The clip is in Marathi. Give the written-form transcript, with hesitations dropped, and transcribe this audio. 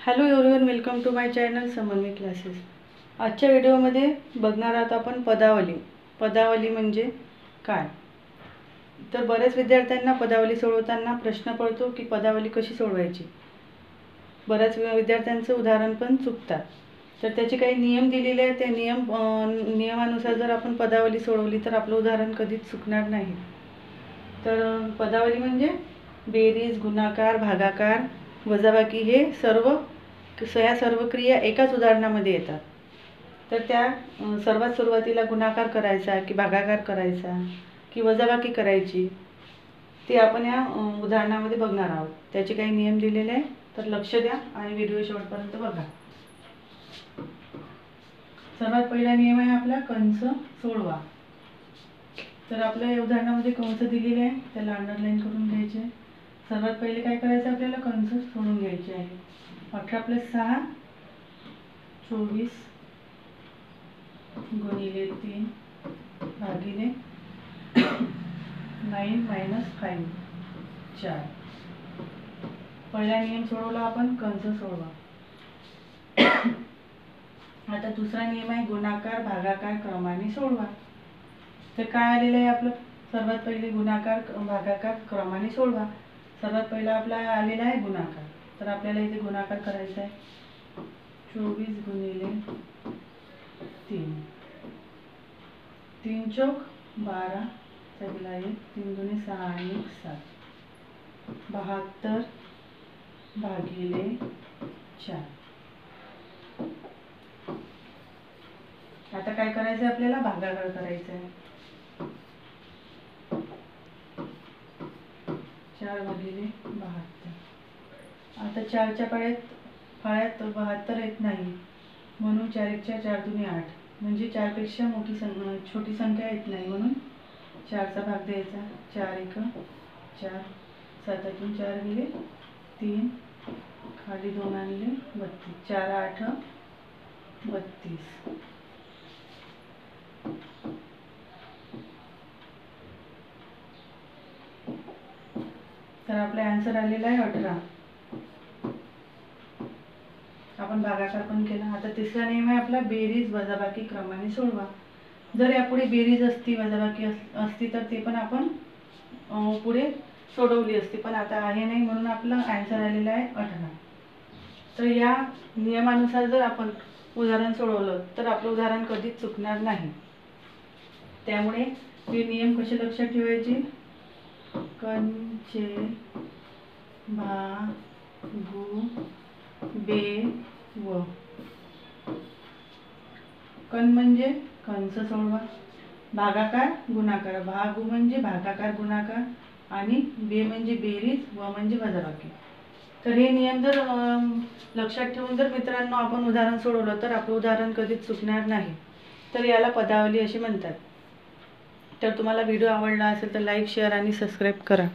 Hello everyone, welcome to my channel Samanvay classes. आजच्या व्हिडिओमध्ये बघणार आहोत आपण पदावली। पदावली म्हणजे काय? तर बऱ्याच विद्यार्थ्यांना पदावली सोडवताना प्रश्न पडतो की पदावली कशी सोडवायची। बऱ्याच विद्यार्थ्यांचं उदाहरण पण चुकतात। तर त्याचे काही नियम दिलेले आहेत। त्या नियमानुसार जर आपण पदावली सोडवली तर आपलं उदाहरण कधीच चुकणार नाही। तर पदावली म्हणजे बेरीज, गुणाकार, भागाकार, वजाबाकी हे सर्व क्रिया एकाच उदाहरणामध्ये येतात। तर त्या सर्वात सुरुवातीला गुणाकार करायचा की भागाकार करायचा की वजाबाकी करायची ते आपण या उदाहरणामध्ये बघणार आहोत। त्याचे काही नियम दिलेले आहेत, तर लक्ष द्या आणि व्हिडिओ शेवटपर्यंत बघा। सर्वात पहिला नियम आहे आपला कंस सोडवा। तर आपल्या या उदाहरणामध्ये कंस दिलेले आहे, त्याला अंडरलाईन करून घ्यायचे। सर्वात पहिले काय करायचं, आपल्याला कंस सोडून घ्यायचे आहे। 18 + 6 24 गुणिले 3 भागिले 9 - 5 4। पहिला नियम सोडवला आपण, कंस सोडवा। आता दुसरा नियम आहे गुणाकार भागाकार क्रमाने सोडवा। तर काय आलेलं आहे आपलं, सर्वात पहिले गुणाकार भागाकार क्रमाने सोडवा। सर्वात पहिला आपला आलेला आहे गुणाकार। तर आपल्याला इथे गुणाकार करायचा आहे। 24 गुणिले 3 3 चौक 12 चौगुला 1 3 दुणे 6 आणि 1 7 72 भागिले 4। आता काय करायचं आहे, आपल्याला भागाकार करायचा आहे। 4 भागिले 72। आता 4च्या फळ्यात 72 येत नाही, म्हणून 4 × 4 4 दुणे 8, म्हणजे 4 पेक्षा छोटी संख्या येत नाही, म्हणून 4चा भाग द्यायचा। 4 × 1 4 7 × 4 गेले 3 खाली 2 आणले 32 4 × 8 32। तर आपला आन्सर आलेला आहे 18। आपण भागाकार पण केला। आता तिसरा नियम आहे आपला बेरीज वजाबाकी क्रमाने सोडवा। जर यापुढे बेरीज असती वजाबाकी असती तर ते पण आपण पुढे सोडवली असती, पण आता आहे नाही, म्हणून आपला आन्सर आलेला आहे 18। तर या नियमानुसार जर आपण उदाहरण सोडवलं तर आपलं उदाहरण कधीच चुकणार नाही। त्यामुळे हे नियम कसे लक्षात ठेवायचे, कंचे भागू बे व। कण म्हणजे कंस सोडवा, भागाकार गुणाकार, भागू म्हणजे भागाकार गुणाकार, आणि बे म्हणजे बेरीज, व म्हणजे वजाबाकी। तर हे नियम जर लक्षात ठेवून जर मित्रांनो आपण उदाहरण सोडवलं तर आपलं उदाहरण कधीच चुकणार नाही। तर याला पदावली असे म्हणतात। तर तुम्हाला व्हिडिओ आवडला असेल तर लाईक, शेअर आणि सबस्क्राईब करा।